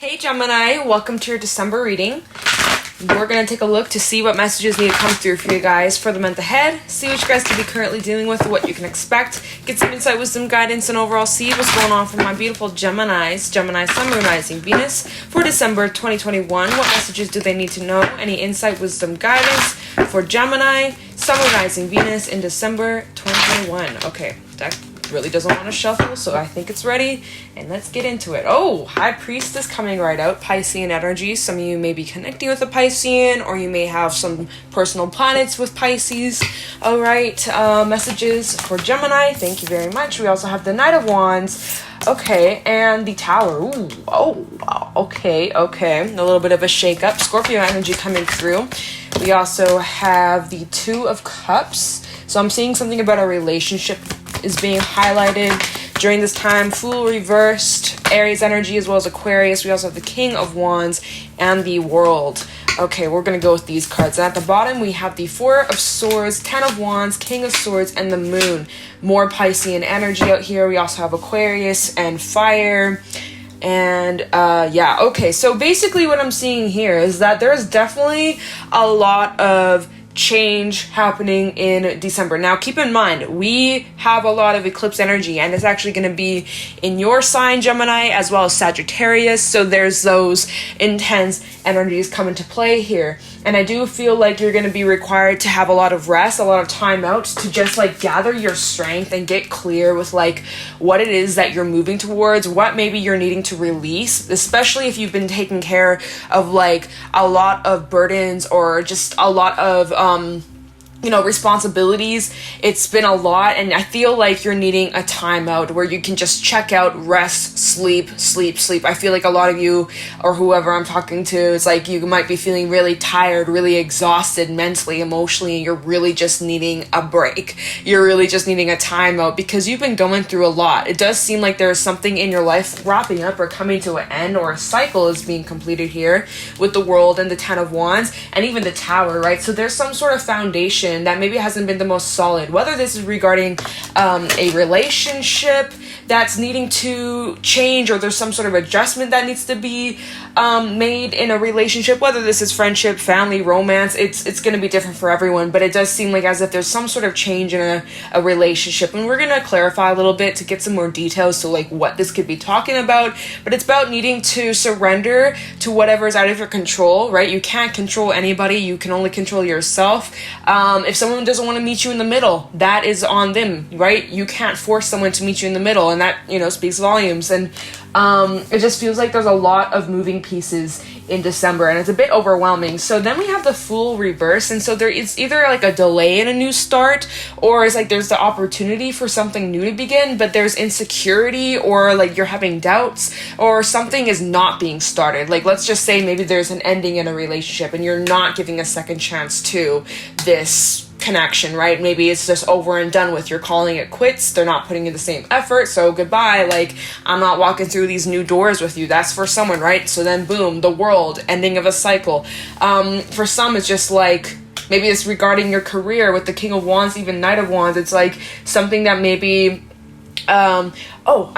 Hey Gemini, welcome to your December reading. We're going to take a look to see what messages need to come through for you guys for the month ahead, see what you guys could be currently dealing with, what you can expect, get some insight, wisdom, guidance, and overall see what's going on for my beautiful Geminis, Gemini, Sun, Moon, Rising, Venus, for December 2021. What messages do they need to know? Any insight, wisdom, guidance for Gemini, Sun, Moon, Rising, Venus in December 2021. Okay, deck really doesn't want to shuffle, so I think it's ready, and let's get into it. Oh, High Priestess coming right out, Piscean energy. Some of you may be connecting with a Piscean, or you may have some personal planets with Pisces. All right, messages for Gemini. Thank you very much. We also have the Knight of Wands. Okay, and the Tower. Ooh, oh, wow. Okay. A little bit of a shake-up. Scorpio energy coming through. We also have the Two of Cups. So I'm seeing something about a relationship is being highlighted during this time. Fool reversed, Aries energy, as well as Aquarius. We also have the King of Wands and the World. Okay, we're going to go with these cards. And at the bottom, we have the Four of Swords, Ten of Wands, King of Swords, and the Moon. More Piscean energy out here. We also have Aquarius and Fire. And yeah, okay, so basically what I'm seeing here is that there's definitely a lot of change happening in December. Now keep in mind, we have a lot of eclipse energy, and it's actually going to be in your sign, Gemini, as well as Sagittarius, so there's those intense energies come into play here. And I do feel like you're going to be required to have a lot of rest, a lot of time out to just like gather your strength and get clear with like what it is that you're moving towards, what maybe you're needing to release, especially if you've been taking care of like a lot of burdens or just a lot of responsibilities. It's been a lot, and I feel like you're needing a timeout where you can just check out, rest, sleep. I feel like a lot of you, or whoever I'm talking to, it's like you might be feeling really tired, really exhausted mentally, emotionally, and you're really just needing a break. You're really just needing a timeout because you've been going through a lot. It does seem like there's something in your life wrapping up or coming to an end, or a cycle is being completed here with the World and the Ten of Wands and even the Tower, right? So there's some sort of foundation that maybe hasn't been the most solid, whether this is regarding a relationship that's needing to change, or there's some sort of adjustment that needs to be made in a relationship, whether this is friendship, family, romance. It's going to be different for everyone, but it does seem like as if there's some sort of change in a relationship, and we're going to clarify a little bit to get some more details to like what this could be talking about. But it's about needing to surrender to whatever is out of your control, right? You can't control anybody, you can only control yourself. If someone doesn't want to meet you in the middle, that is on them, right? You can't force someone to meet you in the middle, and that, speaks volumes. And it just feels like there's a lot of moving pieces in December, and it's a bit overwhelming. So then we have the Fool reverse, and so there is either like a delay in a new start, or it's like there's the opportunity for something new to begin, but there's insecurity, or like you're having doubts, or something is not being started. Like, let's just say maybe there's an ending in a relationship and you're not giving a second chance to this connection, right? Maybe it's just over and done with. You're calling it quits. They're not putting in the same effort, so goodbye. Like, I'm not walking through these new doors with you. That's for someone, right? So then boom, the World, ending of a cycle. For some, it's just like maybe it's regarding your career with the King of Wands, even Knight of Wands. It's like something that maybe I'm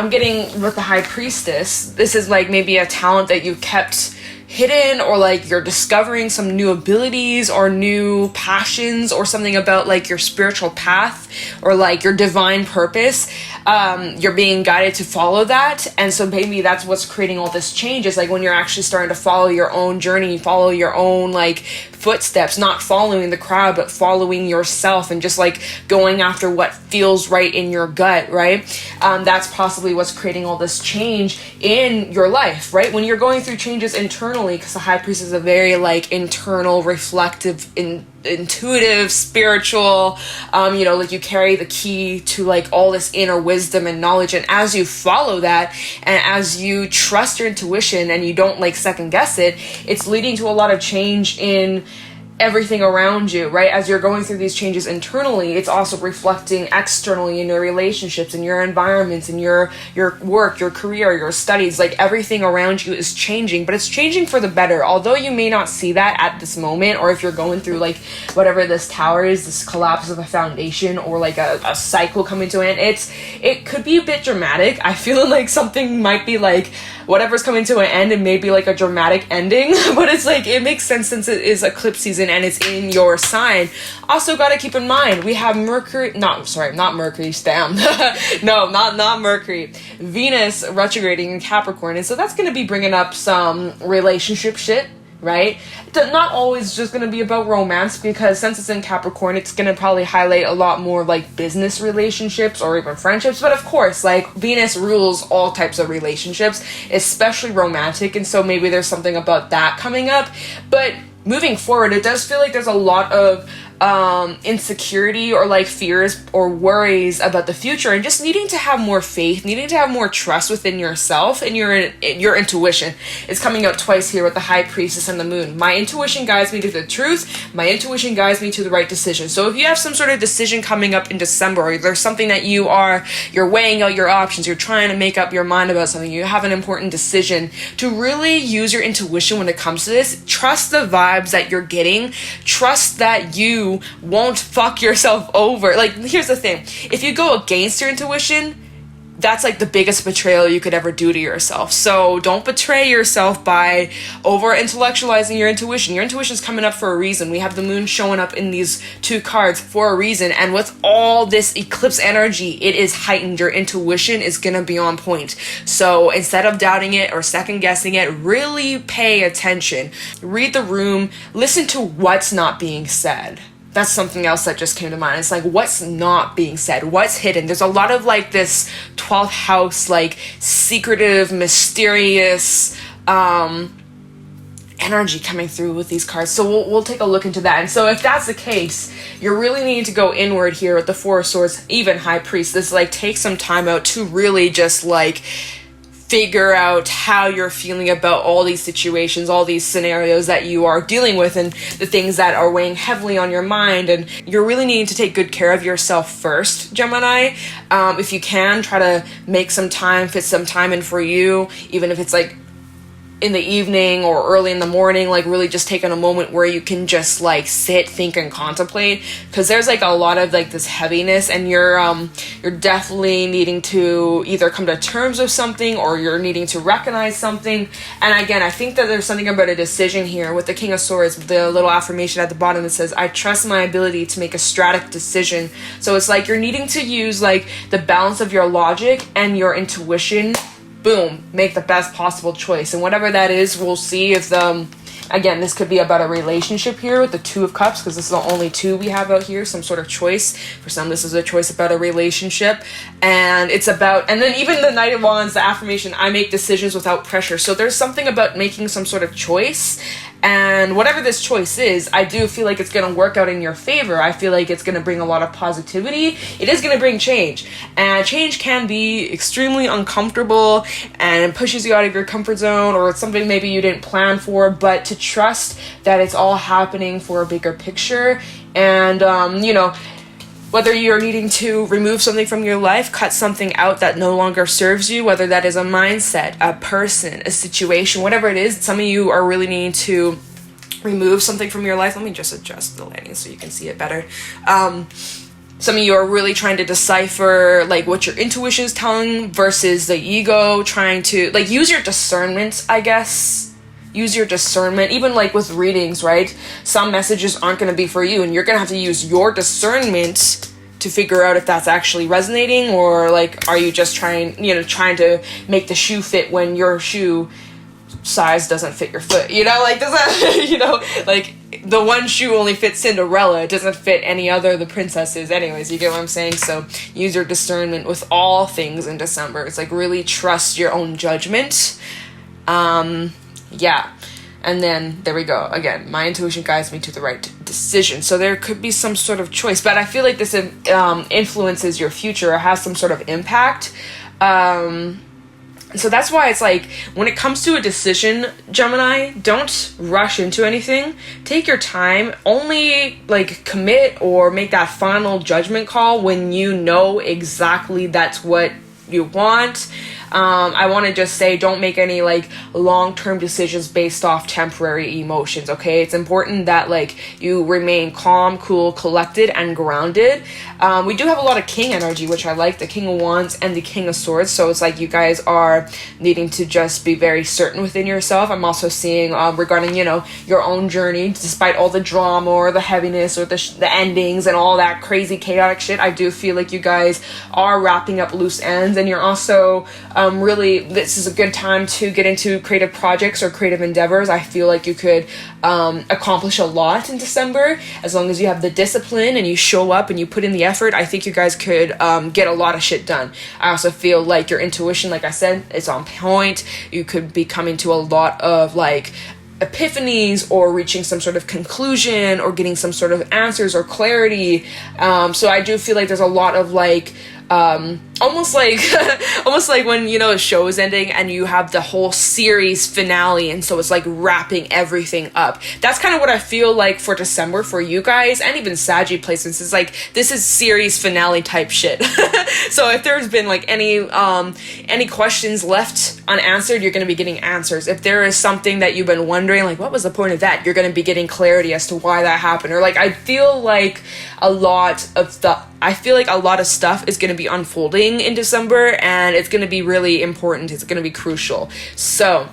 getting with the High Priestess. This is like maybe a talent that you've kept hidden, or like you're discovering some new abilities or new passions, or something about like your spiritual path or like your divine purpose. You're being guided to follow that, and so maybe that's what's creating all this change, is like when you're actually starting to follow your own journey, follow your own like footsteps, not following the crowd, but following yourself, and just like going after what feels right in your gut, right? That's possibly what's creating all this change in your life, right? When you're going through changes internally, because the High Priest is a very like internal, reflective, intuitive, spiritual, like you carry the key to like all this inner wisdom and knowledge, and as you follow that, and as you trust your intuition and you don't like second guess it, it's leading to a lot of change in everything around you, right? As you're going through these changes internally, it's also reflecting externally in your relationships, in your environments, in your work, your career, your studies. Like, everything around you is changing, but it's changing for the better. Although you may not see that at this moment, or if you're going through like whatever this tower is, this collapse of a foundation, or like a cycle coming to an end, it could be a bit dramatic. I feel like something might be like whatever's coming to an end, and maybe like a dramatic ending, but it's like, it makes sense since it is eclipse season and it's in your sign. Also got to keep in mind, we have Mercury, not Mercury, damn. No, not Mercury. Venus retrograding in Capricorn, and so that's going to be bringing up some relationship shit, right? Not always just going to be about romance, because since it's in Capricorn, it's going to probably highlight a lot more like business relationships or even friendships. But of course, like, Venus rules all types of relationships, especially romantic, and so maybe there's something about that coming up. But moving forward, it does feel like there's a lot of insecurity or like fears or worries about the future, and just needing to have more faith, needing to have more trust within yourself and your intuition. It's coming out twice here with the High Priestess and the Moon. My intuition guides me to the truth. My intuition guides me to the right decision. So if you have some sort of decision coming up in December, or there's something that you're weighing out your options, you're trying to make up your mind about something, you have an important decision, to really use your intuition when it comes to this. Trust the vibes that you're getting. Trust that you won't fuck yourself over. Like, here's the thing, if you go against your intuition, that's like the biggest betrayal you could ever do to yourself. So don't betray yourself by over intellectualizing your intuition. Your intuition is coming up for a reason. We have the moon showing up in these two cards for a reason, and with all this eclipse energy, it is heightened. Your intuition is gonna be on point. So instead of doubting it or second guessing it, really pay attention, read the room, listen to what's not being said. That's something else that just came to mind. It's like, what's not being said? What's hidden? There's a lot of like this 12th house, like secretive, mysterious energy coming through with these cards. So we'll take a look into that. And so if that's the case, you're really needing to go inward here with the Four of Swords, even High Priest. This, like, take some time out to really just like figure out how you're feeling about all these situations, all these scenarios that you are dealing with, and the things that are weighing heavily on your mind. And you're really needing to take good care of yourself first, Gemini. If you can, try to make some time, fit some time in for you, even if it's like in the evening or early in the morning, like really just taking a moment where you can just like sit, think, and contemplate, because there's like a lot of like this heaviness, and you're definitely needing to either come to terms with something, or you're needing to recognize something. And again, I think that there's something about a decision here with the King of Swords, the little affirmation at the bottom that says, I trust my ability to make a strategic decision. So it's like you're needing to use like the balance of your logic and your intuition. Boom, make the best possible choice. And whatever that is, we'll see if again, this could be about a relationship here with the Two of Cups, because this is the only two we have out here, some sort of choice. For some, this is a choice about a relationship. And it's about, and then even the Knight of Wands, the affirmation, I make decisions without pressure. So there's something about making some sort of choice. And whatever this choice is, I do feel like it's going to work out in your favor. I feel like it's going to bring a lot of positivity. It is going to bring change. And change can be extremely uncomfortable and pushes you out of your comfort zone, or it's something maybe you didn't plan for, but to trust that it's all happening for a bigger picture. And, whether you're needing to remove something from your life, cut something out that no longer serves you, whether that is a mindset, a person, a situation, whatever it is, some of you are really needing to remove something from your life. Let me just adjust the lighting so you can see it better. Some of you are really trying to decipher like what your intuition is telling versus the ego, trying to like use your discernment, I guess. Use your discernment, even like with readings, right? Some messages aren't going to be for you, and you're going to have to use your discernment to figure out if that's actually resonating, or like, are you just trying to make the shoe fit when your shoe size doesn't fit your foot, like, does that, like the one shoe only fits Cinderella, it doesn't fit any other of the princesses. Anyways, you get what I'm saying? So use your discernment with all things in December. It's like really trust your own judgment. Yeah. And then there we go. Again, my intuition guides me to the right decision. So there could be some sort of choice, but I feel like this influences your future or has some sort of impact. So that's why it's like, when it comes to a decision, Gemini, don't rush into anything. Take your time. Only like commit or make that final judgment call when you know exactly that's what you want. I want to just say, don't make any like long-term decisions based off temporary emotions, okay? It's important that like you remain calm, cool, collected, and grounded. We do have a lot of king energy, which I like, the King of Wands and the King of Swords. So it's like you guys are needing to just be very certain within yourself. I'm also seeing regarding, you know, your own journey, despite all the drama or the heaviness or the endings and all that crazy chaotic shit. I do feel like you guys are wrapping up loose ends, and you're also really, this is a good time to get into creative projects or creative endeavors. I feel like you could accomplish a lot in December as long as you have the discipline and you show up and you put in the effort. I think you guys could get a lot of shit done. I also feel like your intuition, like I said, is on point. You could be coming to a lot of like epiphanies or reaching some sort of conclusion or getting some sort of answers or clarity. So I do feel like there's a lot of like almost like almost like when, you know, a show is ending and you have the whole series finale, and so it's like wrapping everything up. That's kind of what I feel like for December for you guys, and even Saggy placements. It's like this is series finale type shit. So if there's been like any questions left unanswered, you're going to be getting answers. If there is something that you've been wondering, like what was the point of that, you're going to be getting clarity as to why that happened. Or like I feel like a lot of stuff is going to be unfolding in December, and it's going to be really important. It's going to be crucial. So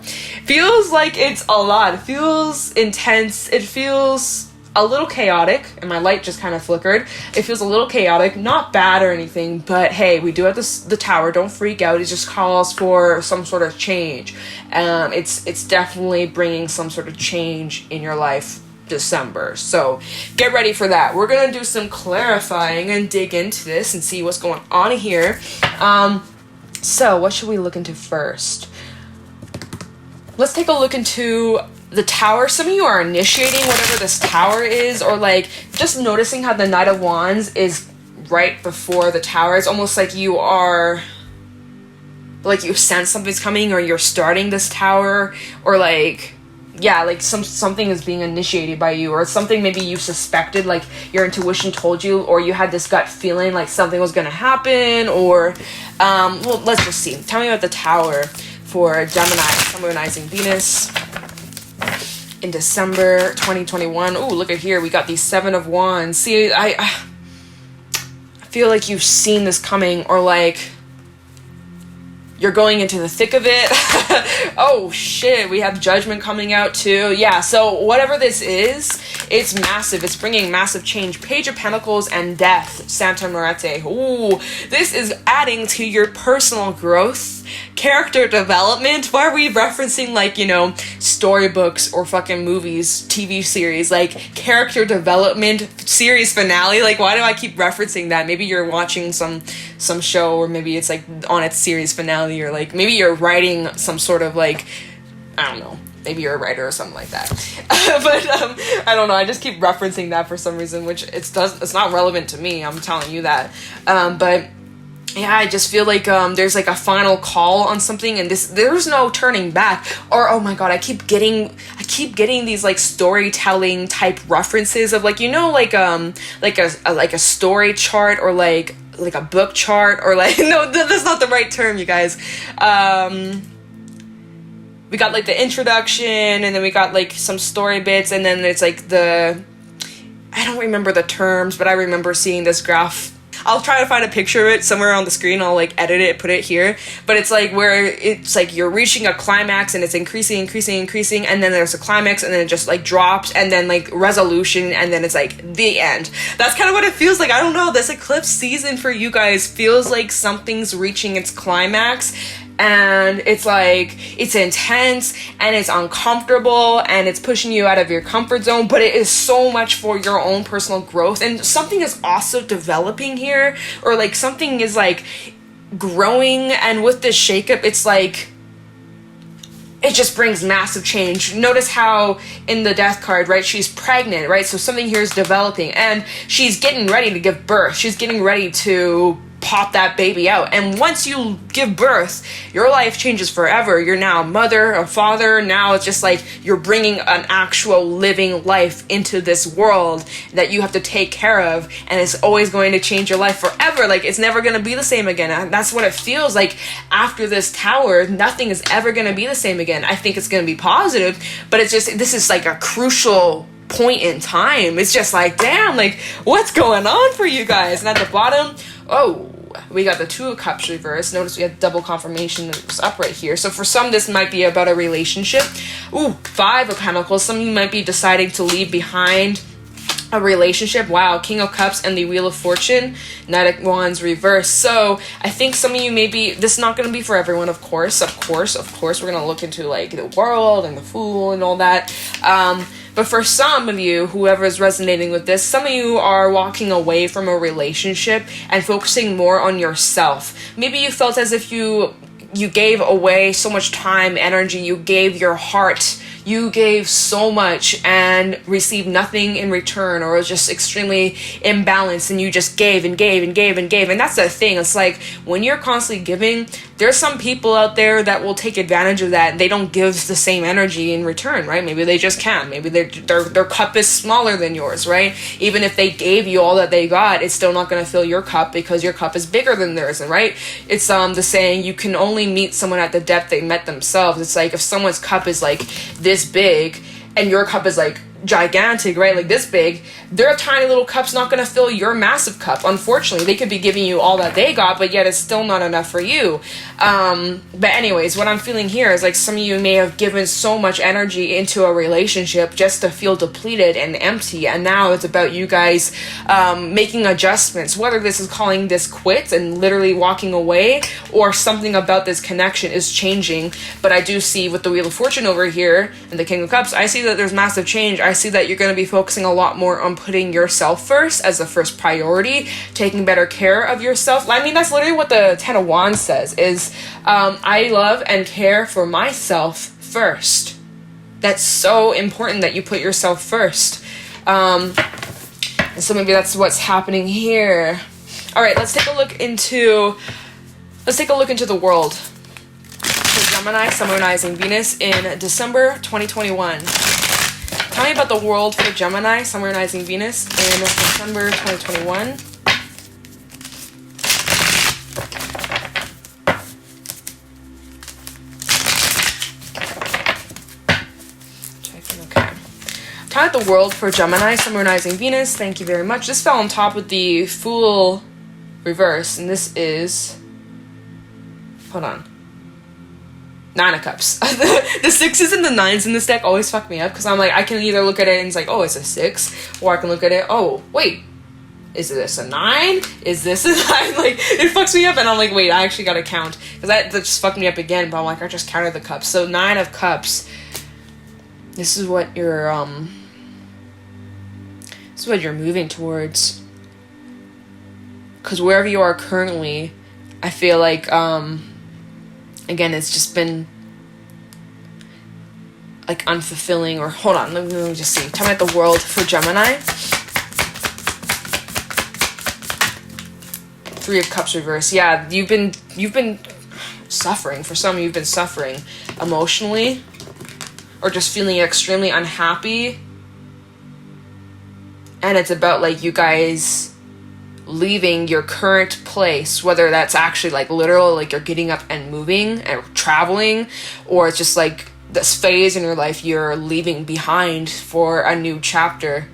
feels like it's a lot. It feels intense. It feels a little chaotic, and my light just kind of flickered. It feels a little chaotic, not bad or anything, but hey, we do have the tower. Don't freak out. It just calls for some sort of change. It's definitely bringing some sort of change in your life December. So get ready for that. We're gonna do some clarifying and dig into this and see what's going on here. So what should we look into first? Let's take a look into the tower. Some of you are initiating whatever this tower is, or like just noticing how the Knight of Wands is right before the tower. It's almost like you are, like you sense something's coming, or you're starting this tower, or like, yeah, like something is being initiated by you, or something maybe you suspected, like your intuition told you, or you had this gut feeling like something was gonna happen, or well, let's just see. Tell me about the tower for Gemini, Summonizing Venus in December 2021. Ooh, look at here, we got the Seven of Wands. See, I feel like you've seen this coming, or like you're going into the thick of it. Oh shit, we have Judgment coming out too. Yeah, so whatever this is, it's massive. It's bringing massive change. Page of Pentacles and Death, Santa Muerte. Ooh, this is adding to your personal growth, character development. Why are we referencing like, you know, storybooks or fucking movies, TV series, like character development series finale? Like, why do I keep referencing that? Maybe you're watching some show, or maybe it's like on its series finale, or like maybe you're writing some sort of like, I don't know, maybe you're a writer or something like that. But I don't know, I just keep referencing that for some reason, which it's not relevant to me, I'm telling you that. But yeah, I just feel like there's like a final call on something, and there's no turning back. Or oh my god, I keep getting these like storytelling type references of like, you know, like a story chart, or like a book chart, or like, no, that's not the right term, you guys. We got like the introduction, and then we got like some story bits, and then it's like I don't remember the terms, but I remember seeing this graph. I'll try to find a picture of it somewhere on the screen. I'll like edit it, put it here. But it's like where it's like you're reaching a climax, and it's increasing, and then there's a climax, and then it just like drops, and then like resolution, and then it's like the end. That's kind of what it feels like. I don't know, this eclipse season for you guys feels like something's reaching its climax, and it's like it's intense and it's uncomfortable and it's pushing you out of your comfort zone, but it is so much for your own personal growth, and something is also developing here, or like something is like growing. And with this shakeup, it's like it just brings massive change. Notice how in the Death card, right, she's pregnant, right? So something here is developing, and she's getting ready to give birth. She's getting ready to pop that baby out. And once you give birth, your life changes forever. You're now a mother, a father. Now it's just like you're bringing an actual living life into this world that you have to take care of, and it's always going to change your life forever. Like, it's never going to be the same again. And that's what it feels like after this tower. Nothing is ever going to be the same again. I think it's going to be positive, but it's just, this is like a crucial point in time. It's just like, damn, like, what's going on for you guys? And at the bottom, oh, we got the Two of Cups reversed. Notice we had double confirmation that was up right here. So for some, this might be about a relationship. Ooh, Five of Pentacles. Some of you might be deciding to leave behind a relationship. Wow, King of Cups and the Wheel of Fortune, Knight of Wands reversed. So I think some of you, maybe this is not going to be for everyone, of course. We're going to look into like the World and the Fool and all that. But for some of you, whoever is resonating with this, some of you are walking away from a relationship and focusing more on yourself. Maybe you felt as if you gave away so much time, energy, you gave your heart, you gave so much and received nothing in return, or was just extremely imbalanced, and you just gave and gave and gave and gave. And that's the thing. It's like when you're constantly giving, there's some people out there that will take advantage of that. They don't give the same energy in return, right? Maybe they just can't. Maybe their cup is smaller than yours, right? Even if they gave you all that they got, it's still not going to fill your cup because your cup is bigger than theirs, right? It's the saying, you can only meet someone at the depth they met themselves. It's like if someone's cup is like this big and your cup is like gigantic, right, like this big, their tiny little cup's not going to fill your massive cup. Unfortunately, they could be giving you all that they got, but yet it's still not enough for you. But anyways, what I'm feeling here is like some of you may have given so much energy into a relationship just to feel depleted and empty, and now it's about you guys making adjustments, whether this is calling this quits and literally walking away, or something about this connection is changing. But I do see with the Wheel of Fortune over here and the King of Cups, I see that there's massive change. I see that you're going to be focusing a lot more on putting yourself first as the first priority, taking better care of yourself. I mean, that's literally what the Ten of Wands says, is I love and care for myself first. That's so important that you put yourself first. And so maybe that's what's happening here. All right, let's take a look into the world for Gemini, Sun, Moon, Rising, Venus in December 2021. Tell me about the world for Gemini, Sun, Moon, Rising, Venus in December 2021. Okay. Tell me the world for Gemini, Sun, Moon, Rising, Venus. Thank you very much. This fell on top with the Fool reverse, and this is, hold on, Nine of Cups. The sixes and the nines in this deck always fuck me up, because I'm like, I can either look at it and it's like, oh, it's a 6, or I can look at it, oh, wait, is this a 9? Is this a 9? Like, it fucks me up, and I'm like, wait, I actually gotta count, because that just fucked me up again, but I'm like, I just counted the cups. So 9 of Cups, this is what you're moving towards, because wherever you are currently, I feel like, again, it's just been like unfulfilling, or hold on, let me just see. Tell me about the world for Gemini. 3 of Cups reverse. Yeah, you've been suffering. For some, you've been suffering emotionally, or just feeling extremely unhappy. And it's about like you guys leaving your current place, whether that's actually like literal, like you're getting up and moving and traveling, or it's just like this phase in your life you're leaving behind for a new chapter,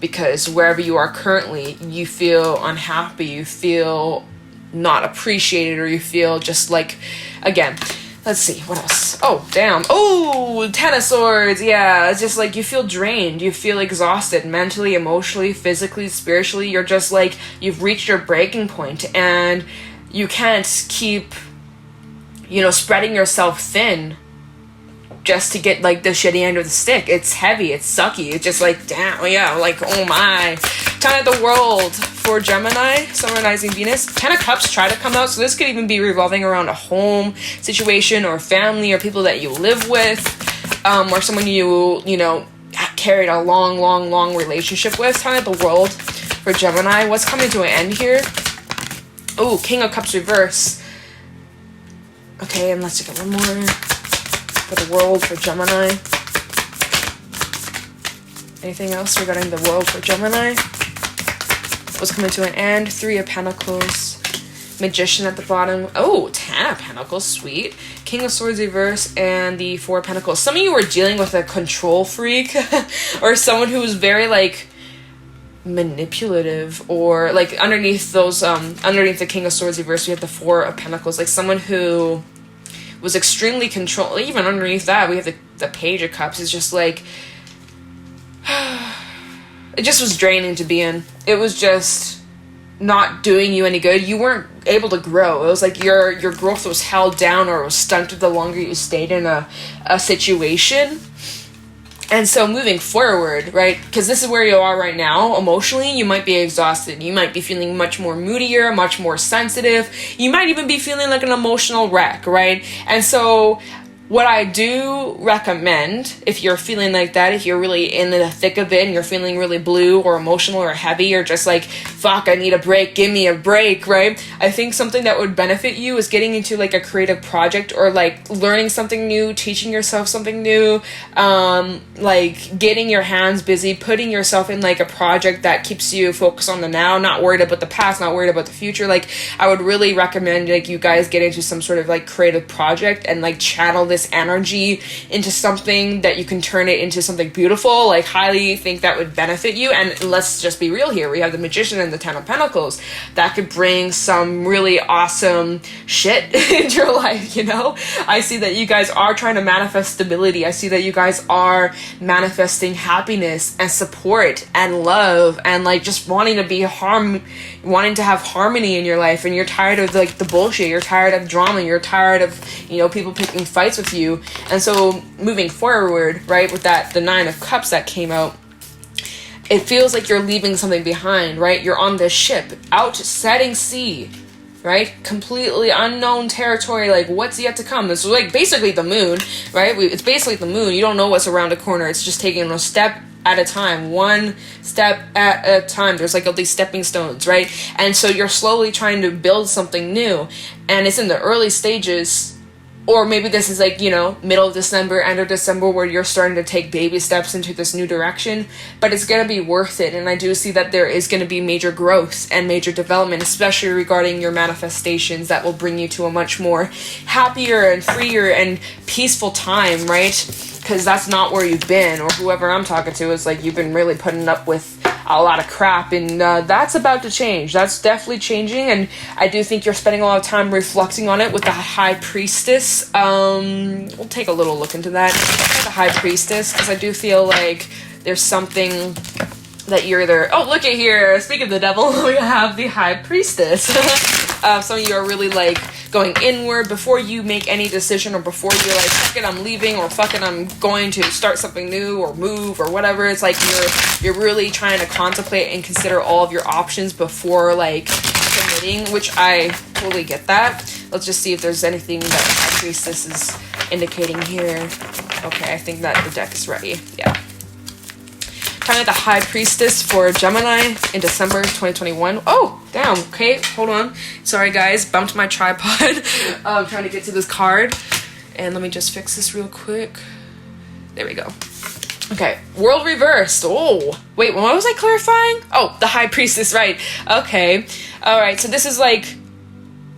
because wherever you are currently, you feel unhappy, you feel not appreciated, or you feel just like, again, let's see, what else? Oh, damn. Oh, 10 of Swords. Yeah, it's just like you feel drained. You feel exhausted mentally, emotionally, physically, spiritually. You're just like, you've reached your breaking point, and you can't keep, spreading yourself thin just to get like the shitty end of the stick. It's heavy, it's sucky, it's just like, damn, yeah, like, oh my. Time of the world for Gemini, Sun, Rising, Venus. 10 of Cups try to come out, so this could even be revolving around a home situation, or family, or people that you live with, or someone you carried a long relationship with. Time of the world for Gemini. What's coming to an end here? Oh, King of Cups reverse. Okay, and let's get one more for the world for Gemini. Anything else regarding the world for Gemini? What's coming to an end? 3 of Pentacles. Magician at the bottom. Oh, 10 of Pentacles. Sweet. King of Swords reverse and the 4 of Pentacles. Some of you are dealing with a control freak or someone who is very, like, manipulative, or, like, underneath those, underneath the King of Swords reverse, we have the 4 of Pentacles. Like, someone who was extremely control. Even underneath that, we have the Page of Cups. It's just, like, it just was draining to be in. It was just not doing you any good. You weren't able to grow. It was like your growth was held down or was stunted the longer you stayed in a situation. And so moving forward, right, because this is where you are right now, emotionally, you might be exhausted. You might be feeling much more moodier, much more sensitive. You might even be feeling like an emotional wreck, right? And so what I do recommend, if you're feeling like that, if you're really in the thick of it and you're feeling really blue or emotional or heavy or just like, fuck, I need a break, give me a break, right? I think something that would benefit you is getting into like a creative project or like learning something new, teaching yourself something new, like getting your hands busy, putting yourself in like a project that keeps you focused on the now, not worried about the past, not worried about the future. Like I would really recommend like you guys get into some sort of like creative project and like channel this energy into something that you can turn it into something beautiful. Like highly think that would benefit you. And let's just be real here, we have the Magician and the 10 of Pentacles that could bring some really awesome shit into your life, you know. I see that you guys are trying to manifest stability. I see that you guys are manifesting happiness and support and love and like just wanting to be wanting to have harmony in your life. And you're tired of like the bullshit, you're tired of drama, you're tired of, you know, people picking fights with you. And so moving forward, right, with that, the 9 of Cups that came out, it feels like you're leaving something behind, right? You're on this ship out setting sea, right? Completely unknown territory, like what's yet to come. This is like basically the moon, right? It's basically the moon. You don't know what's around the corner. It's just taking a step at a time, one step at a time. There's like all these stepping stones, right? And so you're slowly trying to build something new, and it's in the early stages. Or maybe this is like, you know, middle of December, end of December, where you're starting to take baby steps into this new direction. But it's going to be worth it. And I do see that there is going to be major growth and major development, especially regarding your manifestations, that will bring you to a much more happier and freer and peaceful time, right? Because that's not where you've been, or whoever I'm talking to is like, you've been really putting up with a lot of crap, and that's about to change. That's definitely changing, and I do think you're spending a lot of time reflecting on it with the High Priestess. We'll take a little look into that, the High Priestess, because I do feel like there's something that you're either, oh, look at here, speaking of the devil, we have the High Priestess. Some of you are really like going inward before you make any decision, or before you're like, fuck it, I'm leaving, or fuck it, I'm going to start something new or move or whatever. It's like you're really trying to contemplate and consider all of your options before like committing, which I totally get that. Let's just see if there's anything that High Priestess is indicating here. Okay, I think that the deck is ready. Yeah. Kind of the High Priestess for Gemini in December 2021. Oh, damn. Okay, hold on. Sorry, guys. Bumped my tripod. I'm trying to get to this card. And let me just fix this real quick. There we go. Okay, World reversed. Oh, wait, what was I clarifying? Oh, the High Priestess, right. Okay. All right, so this is like,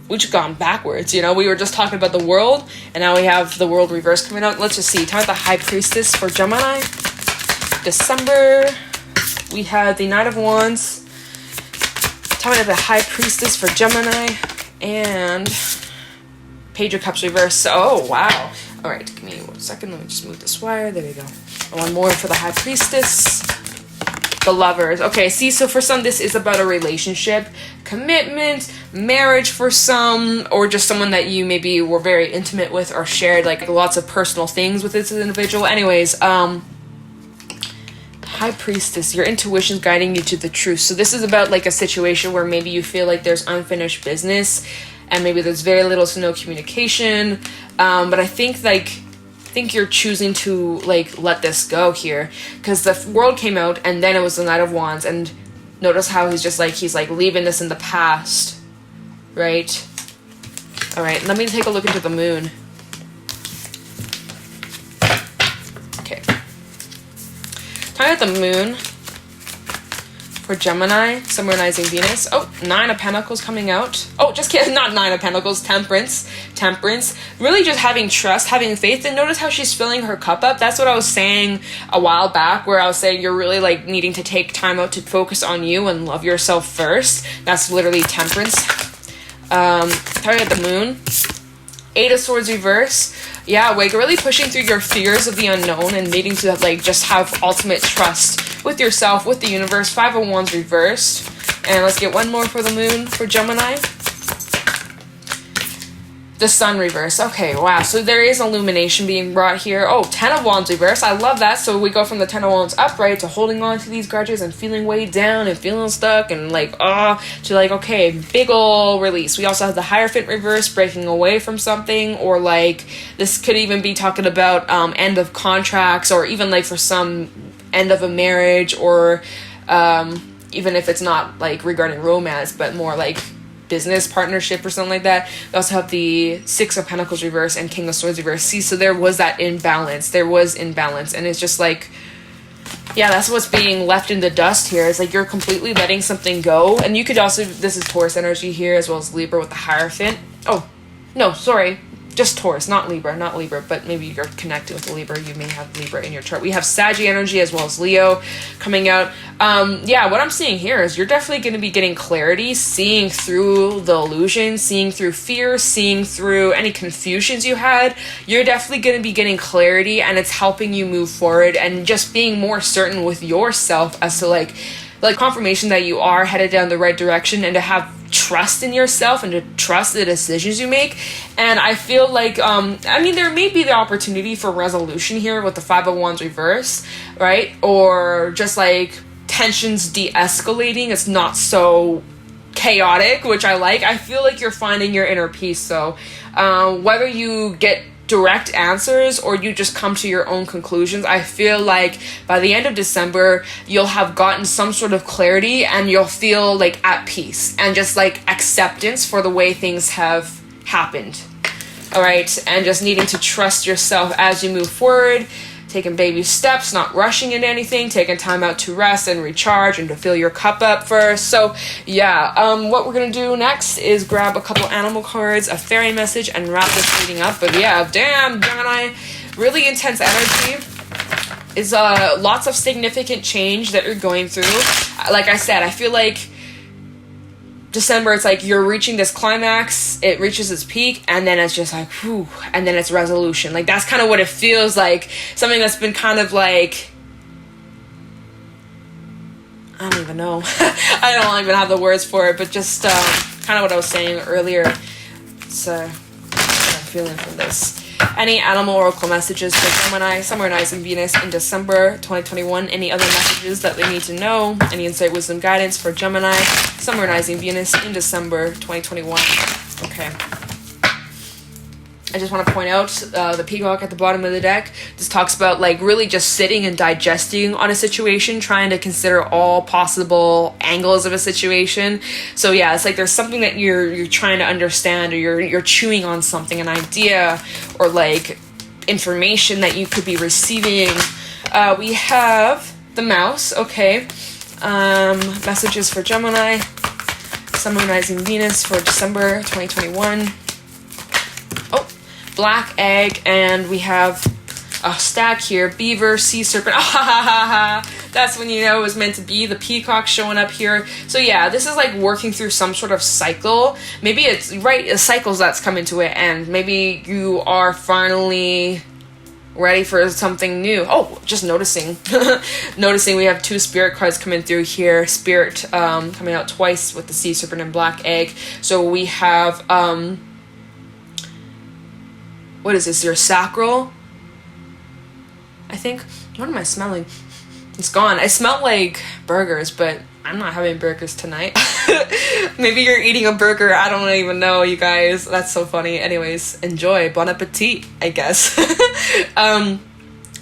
we've just gone backwards, you know? We were just talking about the World, and now we have the World reverse coming out. Let's just see. Time with the High Priestess for Gemini. December, we had the Knight of Wands, talking about the High Priestess for Gemini, and Page of Cups reverse. Oh, wow. All right, give me 1 second. Let me just move this wire. There we go. One more for the High Priestess. The Lovers. Okay, see, so for some, this is about a relationship, commitment, marriage for some, or just someone that you maybe were very intimate with or shared like lots of personal things with this individual. Anyways, High Priestess, your intuition's guiding you to the truth. So this is about like a situation where maybe you feel like there's unfinished business and maybe there's very little to no communication. But I think you're choosing to like let this go here, because the World came out and then it was the Knight of Wands, and notice how he's like leaving this in the past. right? All right, let me take a look into the moon. Okay. Talking about the moon for Gemini, summarizing Venus. Oh, 9 of Pentacles coming out. Oh, just kidding, not 9 of Pentacles, Temperance. Really just having trust, having faith, and notice how she's filling her cup up. That's what I was saying a while back, where I was saying you're really like needing to take time out to focus on you and love yourself first. That's literally Temperance. Talking about the moon. 8 of Swords reverse. Yeah, like really pushing through your fears of the unknown and needing to like just have ultimate trust with yourself, with the universe. 5 of Wands reversed. And let's get one more for the moon for Gemini. The Sun reverse. Okay, wow. So there is illumination being brought here. Oh, 10 of Wands reverse. I love that. So we go from the 10 of Wands upright to holding on to these grudges and feeling weighed down and feeling stuck and like, to like, okay, big ol' release. We also have the Hierophant reverse, breaking away from something, or like this could even be talking about end of contracts, or even like for some end of a marriage, or even if it's not like regarding romance, but more like business partnership or something like that. We also have the 6 of Pentacles reverse and King of Swords reverse. See, so there was that imbalance. And it's just like, yeah, that's what's being left in the dust here. It's like you're completely letting something go. And you could also, this is Taurus energy here, as well as Libra with the Hierophant. Oh, no, sorry. Just Taurus, not Libra, but maybe you're connected with Libra. You may have Libra in your chart. We have Sag energy as well as Leo coming out. Yeah, what I'm seeing here is you're definitely going to be getting clarity, seeing through the illusion, seeing through fear, seeing through any confusions you had. You're definitely going to be getting clarity, and it's helping you move forward and just being more certain with yourself as to like confirmation that you are headed down the right direction, and to have trust in yourself and to trust the decisions you make. And I feel like there may be the opportunity for resolution here with the 5 of Wands reverse, right? Or just like tensions de-escalating. It's not so chaotic, which I like. I feel like you're finding your inner peace. So whether you get direct answers or you just come to your own conclusions, I feel like by the end of December you'll have gotten some sort of clarity, and you'll feel like at peace and just like acceptance for the way things have happened. All right, and just needing to trust yourself as you move forward, taking baby steps, not rushing into anything, taking time out to rest and recharge and to fill your cup up first. So yeah, what we're gonna do next is grab a couple animal cards, a fairy message, and wrap this reading up. But yeah, damn, Gemini, really intense energy. Is lots of significant change that you're going through. Like I said, I feel like December, it's like you're reaching this climax, it reaches its peak, and then it's just like, whew, and then it's resolution. Like, that's kind of what it feels like. Something that's been kind of like, I don't even know. I don't even have the words for it, but just kind of what I was saying earlier. It's what I'm feeling from this. Any animal oracle messages for Gemini, summarizing Venus in December 2021. Any other messages that they need to know? Any insight, wisdom, guidance for Gemini, summarizing Venus in December 2021. Okay. I just want to point out the peacock at the bottom of the deck. This talks about like really just sitting and digesting on a situation, trying to consider all possible angles of a situation. So yeah, it's like there's something that you're trying to understand, or you're chewing on something, an idea, or like information that you could be receiving. We have the mouse. Okay. Messages for Gemini, summarizing Venus for December 2021. Black egg, and we have a stack here. Beaver, sea serpent. That's when you know it was meant to be. The peacock showing up here. So yeah, this is like working through some sort of cycle. Maybe it's right, a cycles that's coming to an end. Maybe you are finally ready for something new. Oh, just noticing. Noticing we have 2 spirit cards coming through here. Spirit coming out twice with the sea serpent and black egg. So we have what is this, your sacral? I think. What am I smelling? It's gone. I smell like burgers, but I'm not having burgers tonight. Maybe you're eating a burger. I don't even know, you guys. That's so funny. Anyways, enjoy. Bon appetit, I guess.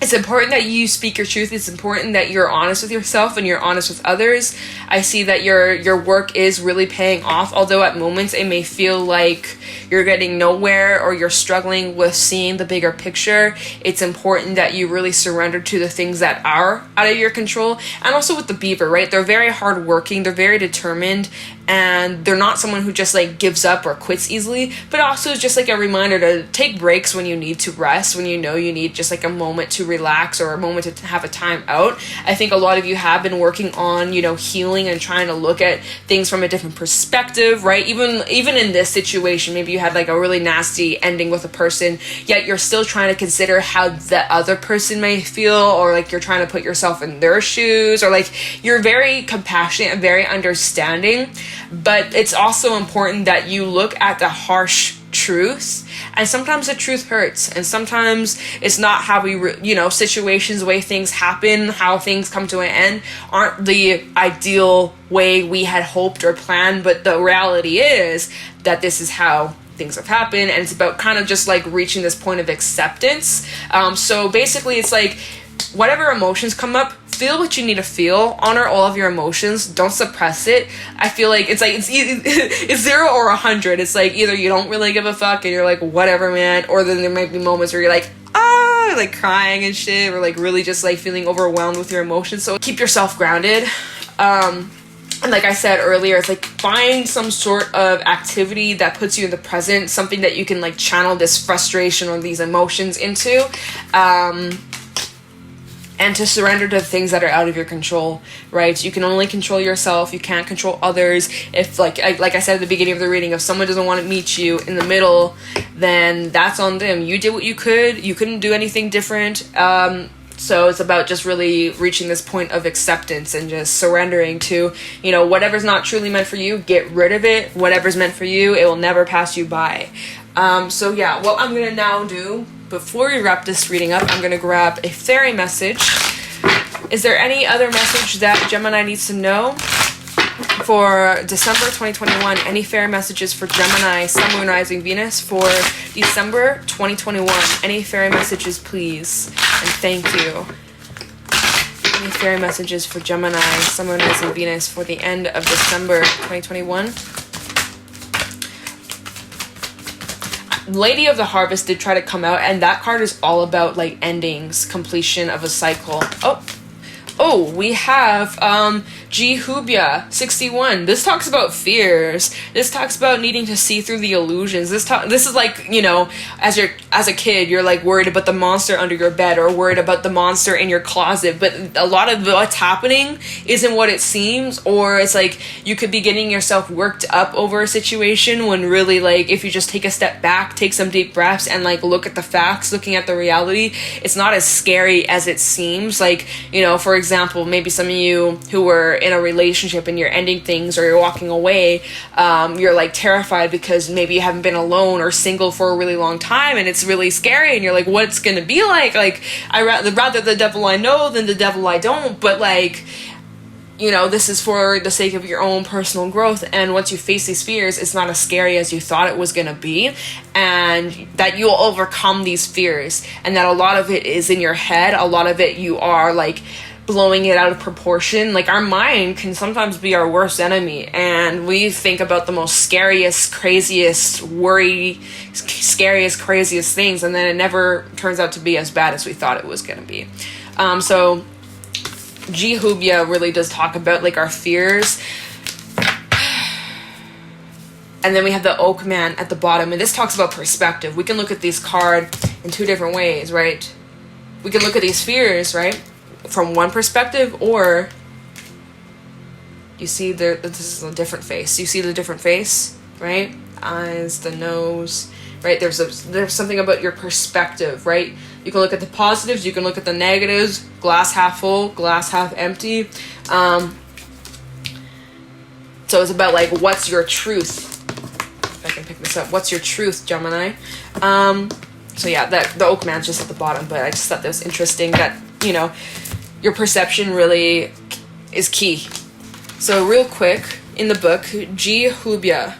It's important that you speak your truth. It's important that you're honest with yourself and you're honest with others. I see that your work is really paying off, although at moments it may feel like you're getting nowhere or you're struggling with seeing the bigger picture. It's important that you really surrender to the things that are out of your control. And also with the beaver, right? They're very hardworking, they're very determined, and they're not someone who just like gives up or quits easily, but also is just like a reminder to take breaks when you need to rest, when you know you need just like a moment to relax or a moment to have a time out. I think a lot of you have been working on, you know, healing and trying to look at things from a different perspective, right? Even in this situation, maybe you had like a really nasty ending with a person, yet you're still trying to consider how the other person may feel, or like you're trying to put yourself in their shoes, or like you're very compassionate and very understanding. But it's also important that you look at the harsh truth, and sometimes the truth hurts, and sometimes it's not how we situations, the way things happen, how things come to an end aren't the ideal way we had hoped or planned, but the reality is that this is how things have happened, and it's about kind of just like reaching this point of acceptance. So basically it's like whatever emotions come up, feel what you need to feel, honor all of your emotions, don't suppress it. I feel like it's 0 or 100. It's like either you don't really give a fuck and you're like whatever, man, or then there might be moments where you're like like crying and shit, or like really just like feeling overwhelmed with your emotions. So keep yourself grounded. And like I said earlier, it's like find some sort of activity that puts you in the present, something that you can like channel this frustration or these emotions into. And to surrender to things that are out of your control, right? You can only control yourself. You can't control others. If, like I said at the beginning of the reading, if someone doesn't want to meet you in the middle, then that's on them. You did what you could. You couldn't do anything different. So it's about just really reaching this point of acceptance and just surrendering to, whatever's not truly meant for you, get rid of it. Whatever's meant for you, it will never pass you by. So yeah, what I'm going to now do, before we wrap this reading up, I'm going to grab a fairy message. Is there any other message that Gemini needs to know for December 2021? Any fairy messages for Gemini, Sun, Moon, Rising, Venus for December 2021? Any fairy messages, please? And thank you. Any fairy messages for Gemini, Sun, Moon, Rising, Venus for the end of December 2021? Lady of the Harvest did try to come out, and that card is all about like endings, completion of a cycle. We have Jehubia 61. This talks about fears. This talks about needing to see through the illusions. This is like, as a kid, you're like worried about the monster under your bed or worried about the monster in your closet, but a lot of what's happening isn't what it seems, or it's like you could be getting yourself worked up over a situation when really, like, if you just take a step back, take some deep breaths, and like look at the facts, looking at the reality, it's not as scary as it seems. Like, for example, maybe some of you who were in a relationship and you're ending things or you're walking away, you're like terrified because maybe you haven't been alone or single for a really long time, and it's really scary, and you're like, what's gonna be like I rather the devil I know than the devil I don't. But like, this is for the sake of your own personal growth, and once you face these fears, it's not as scary as you thought it was gonna be, and that you'll overcome these fears, and that a lot of it is in your head, a lot of it you are like blowing it out of proportion. Like, our mind can sometimes be our worst enemy, and we think about the most scariest, craziest things, and then it never turns out to be as bad as we thought it was going to be. So Jehubia really does talk about like our fears. And then we have the Oak Man at the bottom, and this talks about perspective. We can look at this card in two different ways, right? We can look at these fears, right, from one perspective, or you see this is a different face. You see the different face, right? Eyes, the nose, right? There's something about your perspective, right? You can look at the positives, you can look at the negatives, glass half full, glass half empty. So it's about like, what's your truth? If I can pick this up, what's your truth, Gemini? So yeah, the Oak Man's just at the bottom, but I just thought that was interesting that, your perception really is key. So real quick, in the book, Jehubia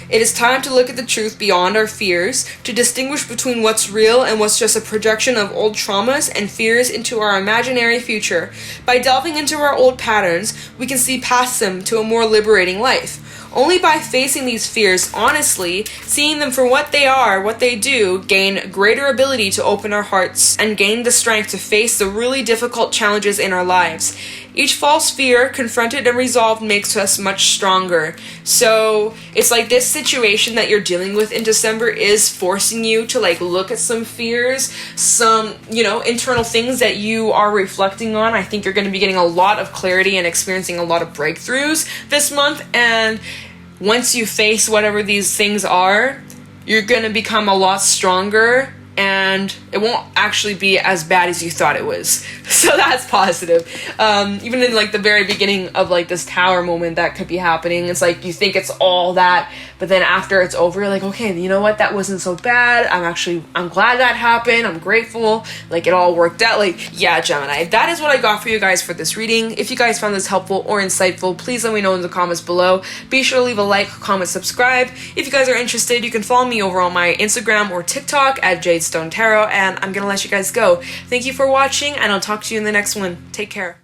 It is time to look at the truth beyond our fears, to distinguish between what's real and what's just a projection of old traumas and fears into our imaginary future. By delving into our old patterns, we can see past them to a more liberating life. Only by facing these fears honestly, seeing them for what they are, what they do, gain greater ability to open our hearts and gain the strength to face the really difficult challenges in our lives. Each false fear, confronted and resolved, makes us much stronger. So it's like this situation that you're dealing with in December is forcing you to like look at some fears, some, internal things that you are reflecting on. I think you're going to be getting a lot of clarity and experiencing a lot of breakthroughs this month. And once you face whatever these things are, you're going to become a lot stronger, and it won't actually be as bad as you thought it was. So that's positive. Even in like the very beginning of like this tower moment that could be happening, it's like you think it's all that, but then after it's over, you're like, okay, you know what? That wasn't so bad. I'm glad that happened. I'm grateful. Like it all worked out. Like, yeah, Gemini, that is what I got for you guys for this reading. If you guys found this helpful or insightful, please let me know in the comments below. Be sure to leave a like, comment, subscribe. If you guys are interested, you can follow me over on my Instagram or TikTok at Jadestone Tarot, and I'm gonna let you guys go. Thank you for watching, and I'll talk to you in the next one. Take care.